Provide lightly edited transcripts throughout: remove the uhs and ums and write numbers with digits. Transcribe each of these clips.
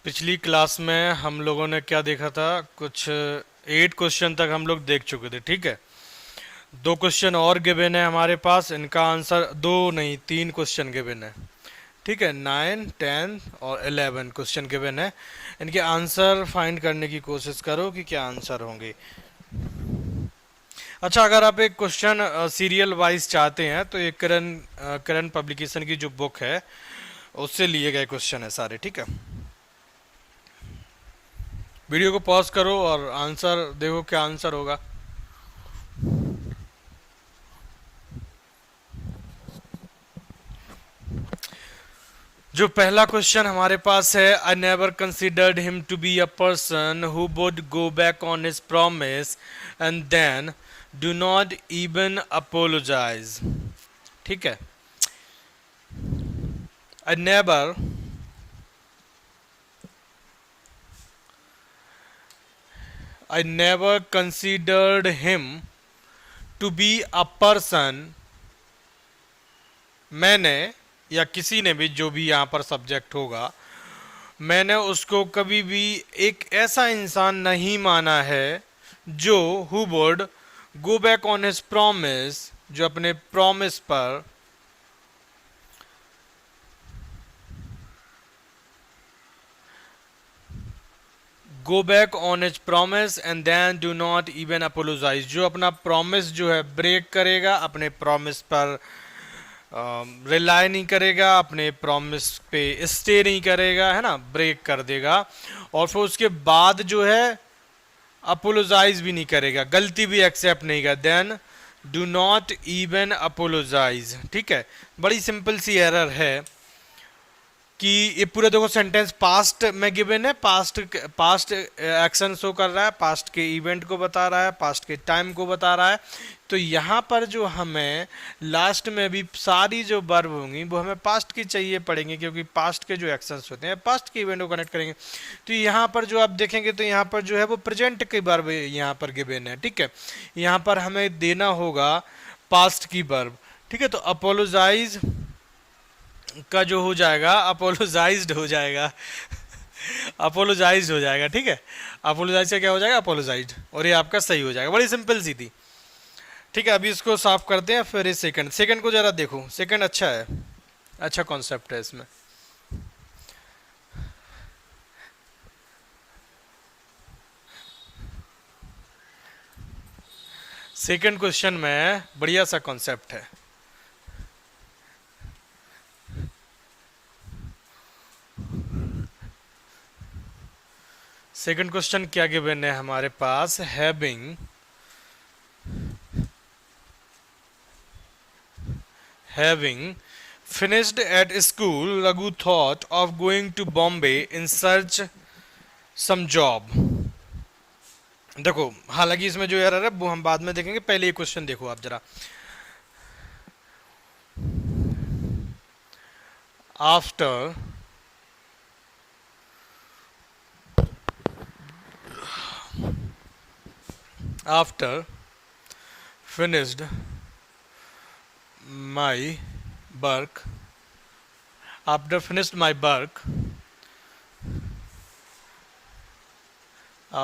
पिछली क्लास में हम लोगों ने क्या देखा था, कुछ 8 क्वेश्चन तक हम लोग देख चुके थे। ठीक है, 2 क्वेश्चन और गिवन है हमारे पास, इनका आंसर 2 नहीं 3 क्वेश्चन गिवन है। ठीक है, 9, 10 और 11 क्वेश्चन गिवन है। इनके आंसर फाइंड करने की कोशिश करो कि क्या आंसर होंगे। अच्छा, अगर आप एक क्वेश्चन सीरियल वाइज चाहते हैं तो एक करण पब्लिकेशन की जो बुक है उससे लिए गए क्वेश्चन है सारे। ठीक है, वीडियो को पॉज करो और आंसर देखो क्या आंसर होगा। जो पहला क्वेश्चन हमारे पास है, I never considered him to be a person who would go back on his promise and then do not even apologize. ठीक है, I never I never considered him to be a person। मैंने या किसी ने भी, जो भी यहाँ पर सब्जेक्ट होगा, मैंने उसको कभी भी एक ऐसा इंसान नहीं माना है जो who would go back on his promise, जो अपने प्रॉमिस पर go back on his promise and then do not even apologize, जो अपना प्रॉमिस जो है ब्रेक करेगा, अपने प्रॉमिस पर रिलाई नहीं करेगा, अपने प्रॉमिस पे स्टे नहीं करेगा, है ना, ब्रेक कर देगा, और फिर उसके बाद जो है अपोलोजाइज भी नहीं करेगा, गलती भी एक्सेप्ट नहीं करेगा। Then do not even apologize. ठीक है, बड़ी सिंपल सी एरर है कि ये पूरा देखो सेंटेंस पास्ट में गिवन है, पास्ट एक्शन शो कर रहा है, पास्ट के इवेंट को बता रहा है, पास्ट के टाइम को बता रहा है। तो यहाँ पर जो हमें लास्ट में भी सारी जो वर्ब होंगी वो हमें पास्ट की चाहिए पड़ेंगे, क्योंकि पास्ट के जो एक्शंस होते हैं पास्ट के इवेंट को कनेक्ट करेंगे। तो यहाँ पर जो आप देखेंगे तो यहाँ पर जो है वो प्रेजेंट की वर्ब यहाँ पर गिवन है। ठीक है, यहाँ पर हमें देना होगा पास्ट की वर्ब। ठीक है, तो अपोलोजाइज का जो हो जाएगा अपोलोजाइज्ड हो जाएगा अपोलोजाइज हो जाएगा। ठीक है, अपोलोजाइज का क्या हो जाएगा, अपोलोजाइज्ड, और ये आपका सही हो जाएगा। बड़ी सिंपल सी थी। ठीक है, अभी इसको साफ करते हैं, फिर इस सेकंड को जरा देखो। सेकंड अच्छा है, अच्छा कॉन्सेप्ट है इसमें। सेकंड क्वेश्चन में बढ़िया सा कॉन्सेप्ट है। सेकंड क्वेश्चन क्या गिवन है हमारे पास, having finished at school, Raghu thought of going to Bombay in search some job। देखो, हालांकि इसमें जो एरर है वो हम बाद में देखेंगे, पहले ये क्वेश्चन देखो आप जरा। After after finished my work after finished my work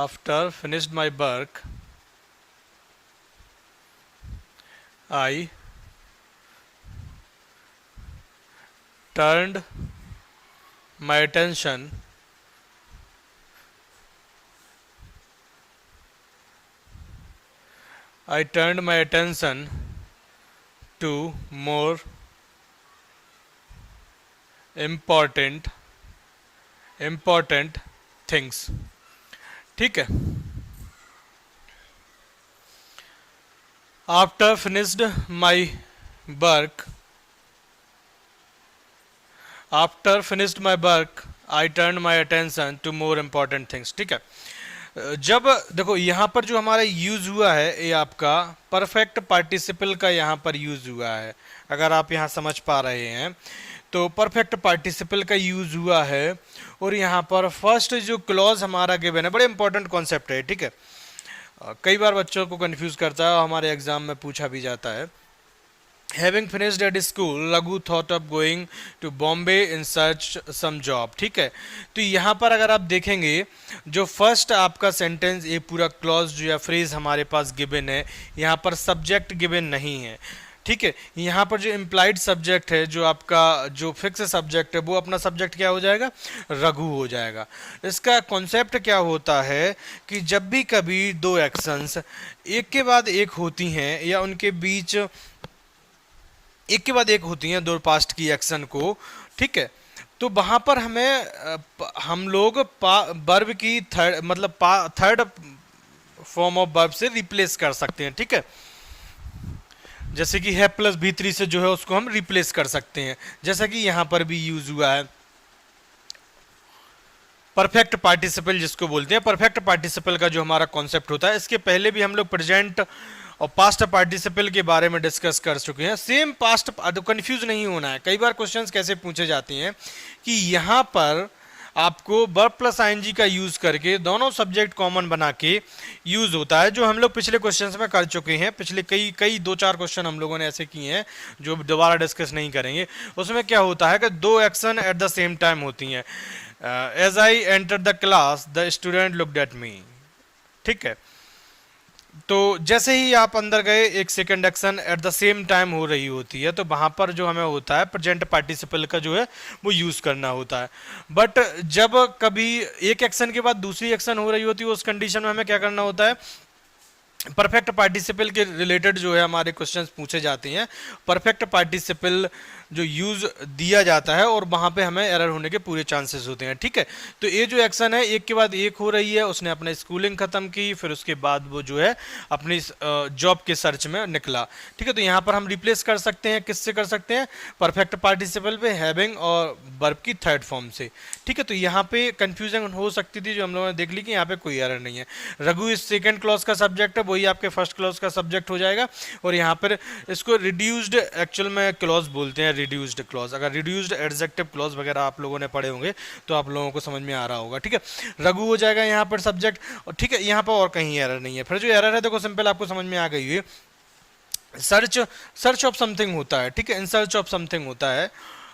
after finished my work I turned my attention to more important things। ठीक है, after finished my work I turn my attention to more important things. ठीक है, जब देखो यहाँ पर जो हमारा यूज हुआ है, ये आपका परफेक्ट पार्टिसिपल का यहाँ पर यूज हुआ है। अगर आप यहाँ समझ पा रहे हैं तो परफेक्ट पार्टिसिपल का यूज हुआ है, और यहाँ पर फर्स्ट जो क्लॉज हमारा गिवन है, बड़े इंपॉर्टेंट कॉन्सेप्ट है। ठीक है, कई बार बच्चों को कंफ्यूज करता है, हमारे एग्जाम में पूछा भी जाता है Having finished at school, Raghu thought of going to Bombay in search some job. ठीक है, तो यहाँ पर अगर आप देखेंगे जो फर्स्ट आपका सेंटेंस, ये पूरा क्लॉज जो या फ्रेज हमारे पास गिवन है, यहाँ पर सब्जेक्ट गिवन नहीं है। ठीक है, यहाँ पर जो इम्प्लाइड सब्जेक्ट है, जो आपका जो फिक्स सब्जेक्ट है, वो अपना सब्जेक्ट क्या हो जाएगा, रघु हो जाएगा। इसका कॉन्सेप्ट क्या होता है कि जब भी कभी दो एक्शंस एक के बाद एक होती हैं या उनके बीच एक के बाद एक होती हैं, दो पास्ट की एक्शन को, ठीक है, तो वहां पर हमें हम लोग वर्ब की थर्ड फॉर्म ऑफ वर्ब से रिप्लेस कर सकते हैं। ठीक है, जैसे कि है प्लस B3 से जो है उसको हम रिप्लेस कर सकते हैं, जैसा कि यहां पर भी यूज हुआ है। परफेक्ट पार्टिसिपल जिसको बोलते हैं, परफेक्ट पार्टिसिपल का जो हमारा कॉन्सेप्ट होता है, इसके पहले भी हम लोग प्रेजेंट और पास्ट पार्टिसिपल के बारे में डिस्कस कर चुके हैं। सेम पास्ट, कंफ्यूज नहीं होना है। कई बार क्वेश्चंस कैसे पूछे जाते हैं कि यहाँ पर आपको वर्ब प्लस आईएनजी का यूज करके दोनों सब्जेक्ट कॉमन बना के यूज होता है, जो हम लोग पिछले क्वेश्चंस में कर चुके हैं। पिछले कई 2-4 क्वेश्चन हम लोगों ने ऐसे किए हैं जो दोबारा डिस्कस नहीं करेंगे। उसमें क्या होता है कि दो action at the same time होती हैं। As I enter the class the student looked at me. ठीक है, तो जैसे ही आप अंदर गए एक second action at the same time हो रही होती है, तो वहां पर जो हमें होता है प्रेजेंट पार्टिसिपल का जो है वो यूज करना होता है। बट जब कभी एक एक्शन के बाद दूसरी एक्शन हो रही होती है, उस कंडीशन में हमें क्या करना होता है, परफेक्ट पार्टिसिपल के रिलेटेड जो है हमारे क्वेश्चंस पूछे जाते हैं, परफेक्ट पार्टिसिपल जो यूज दिया जाता है और वहां पे हमें एरर होने के पूरे चांसेस होते हैं। ठीक है, तो ये जो एक्शन है एक के बाद एक हो रही है, उसने अपना स्कूलिंग खत्म की, फिर उसके बाद वो जो है अपनी जॉब के सर्च में निकला। ठीक है, तो यहाँ पर हम रिप्लेस कर सकते हैं, किससे कर सकते हैं, परफेक्ट पार्टिसिपल पे हैविंग और वर्ब की थर्ड फॉर्म से। ठीक है, तो यहाँ पे कंफ्यूजन हो सकती थी, जो हम लोगों ने देख ली कि यहाँ पे कोई एरर नहीं है। रघु इस सेकेंड क्लॉज का सब्जेक्ट है, वही आपके फर्स्ट क्लॉज का सब्जेक्ट हो जाएगा। और यहाँ पर इसको रिड्यूस्ड एक्चुअल में क्लॉज बोलते हैं, रिड्यूस्ड क्लॉज। अगर रिड्यूस्ड एडजेक्टिव क्लॉज वगैरह आप लोगों ने पढ़े होंगे तो आप लोगों को समझ में आ रहा होगा। ठीक है, रघु हो जाएगा यहाँ पर सब्जेक्ट। और ठीक है, यहाँ पर और कहीं एरर नहीं है। फिर जो एरर है देखो सिंपल आपको समझ में आ गई है, सर्च ऑफ समथिंग होता है। ठीक है, इन सर्च ऑफ समथिंग होता है।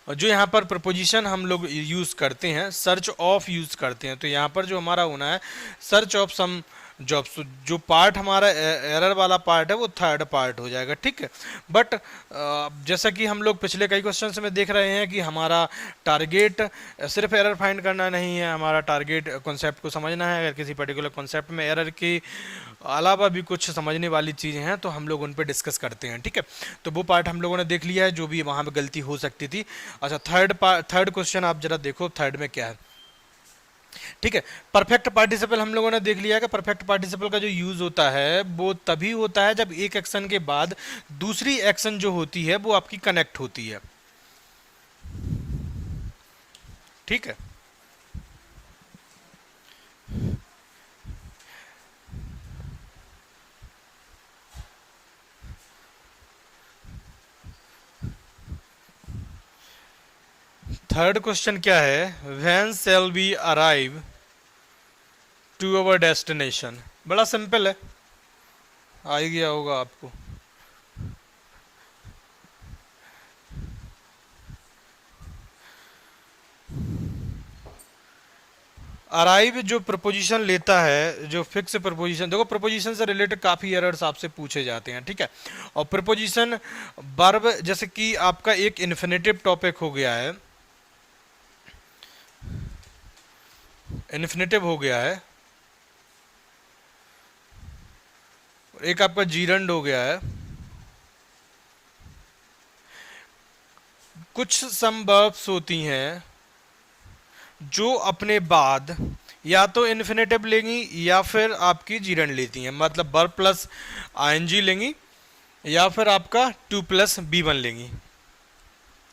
जो यहाँ पर प्रपोजिशन हम लोग यूज करते हैं, सर्च ऑफ यूज करते हैं, तो यहाँ पर जो हमारा होना है सर्च ऑफ सम जॉब्स। जो पार्ट हमारा एरर वाला पार्ट है वो थर्ड पार्ट हो जाएगा। ठीक है, बट जैसा कि हम लोग पिछले कई क्वेश्चंस में देख रहे हैं कि हमारा टारगेट सिर्फ एरर फाइंड करना नहीं है, हमारा टारगेट कॉन्सेप्ट को समझना है। अगर किसी पर्टिकुलर कॉन्सेप्ट में एरर के अलावा भी कुछ समझने वाली चीज़ें हैं तो हम लोग उन पर डिस्कस करते हैं। ठीक है, तो वो पार्ट हम लोगों ने देख लिया है, जो भी वहाँ पर गलती हो सकती थी। अच्छा, थर्ड क्वेश्चन आप जरा देखो, थर्ड में क्या है। ठीक है, परफेक्ट पार्टिसिपल हम लोगों ने देख लिया है कि परफेक्ट पार्टिसिपल का जो यूज होता है वो तभी होता है जब एक एक्शन के बाद दूसरी एक्शन जो होती है वो आपकी कनेक्ट होती है। ठीक है, थर्ड क्वेश्चन क्या है, when shall we arrive to our destination. बड़ा सिंपल है, आ ही गया होगा आपको। अराइव जो प्रपोजिशन लेता है, जो फिक्स प्रपोजिशन, देखो प्रपोजिशन से रिलेटेड काफी एरर्स आपसे पूछे जाते हैं। ठीक है, और प्रपोजिशन वर्ब, जैसे कि आपका एक इन्फिनेटिव टॉपिक हो गया है, इन्फिनेटिव हो गया है, एक आपका जीरंड हो गया है। कुछ सम वर्ब्स होती हैं जो अपने बाद या तो इन्फिनेटिव लेंगी या फिर आपकी जीरंड लेती हैं, मतलब वर्ब प्लस आईएनजी लेंगी या फिर आपका 2 + B1 लेंगी।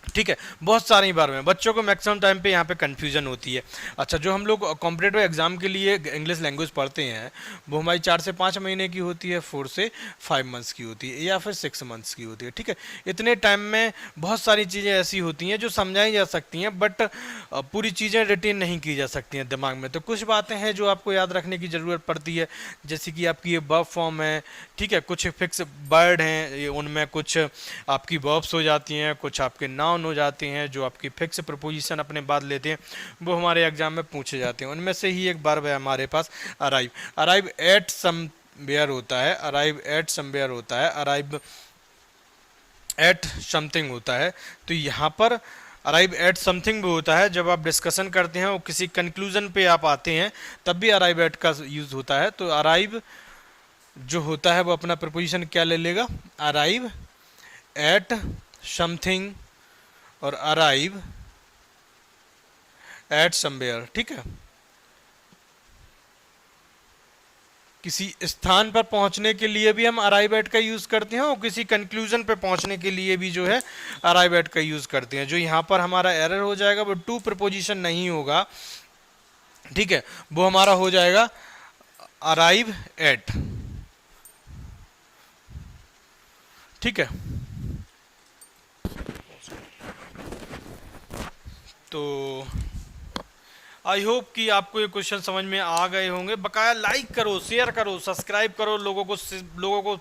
ठीक है, बहुत सारी बार में बच्चों को मैक्सिमम टाइम पे यहाँ पे कंफ्यूजन होती है। अच्छा, जो हम लोग कॉम्पिटेटिव एग्जाम के लिए इंग्लिश लैंग्वेज पढ़ते हैं वो हमारी 4 से 5 महीने की होती है, 4 से 5 मंथ्स की होती है, या फिर 6 मंथ्स की होती है। ठीक है, इतने टाइम में बहुत सारी चीज़ें ऐसी होती हैं जो समझाई जा सकती हैं, बट पूरी चीज़ें रिटेन नहीं की जा सकती हैं दिमाग में। तो कुछ बातें हैं जो आपको याद रखने की ज़रूरत पड़ती है, जैसे कि आपकी ये वर्ब फॉर्म है। ठीक है, कुछ फिक्स वर्ड हैं, उनमें कुछ आपकी वर्ब्स हो जाती हैं, कुछ आपके नाउन हो जाते हैं जो आपकी फिक्स प्रपोजिशन अपने बाद लेते हैं, वो हमारे एग्जाम में पूछे जाते हैं। उनमें से ही एक वर्ब है हमारे पास अराइव। अराइव एट समवेयर होता है, अराइव एट समवेयर होता है, अराइव एट समथिंग होता है। तो यहाँ पर अराइव एट समथिंग भी होता है, जब आप डिस्कशन करते हैं और किसी कंक्लूजन पे आप आते हैं तब भी अराइव एट का यूज़ होता है। तो अराइव जो होता है वो अपना प्रपोजिशन क्या ले लेगा, अराइव एट समथिंग और अराइव एट समवेयर। ठीक है, किसी स्थान पर पहुंचने के लिए भी हम अराइव एट का यूज करते हैं, और किसी कंक्लूजन पे पहुंचने के लिए भी जो है अराइव एट का यूज करते हैं। जो यहाँ पर हमारा एरर हो जाएगा वो टू प्रपोजिशन नहीं होगा, ठीक है, वो हमारा हो जाएगा अराइव एट। ठीक है, तो आई होप कि आपको ये क्वेश्चन समझ में आ गए होंगे। बकाया लाइक करो, शेयर करो, सब्सक्राइब करो, लोगों को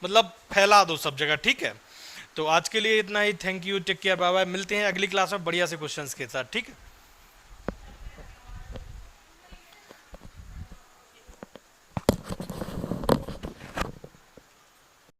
मतलब फैला दो सब जगह। ठीक है, तो आज के लिए इतना ही। Thank you, take care, bye bye. मिलते हैं अगली क्लास में बढ़िया से क्वेश्चंस के साथ। ठीक है।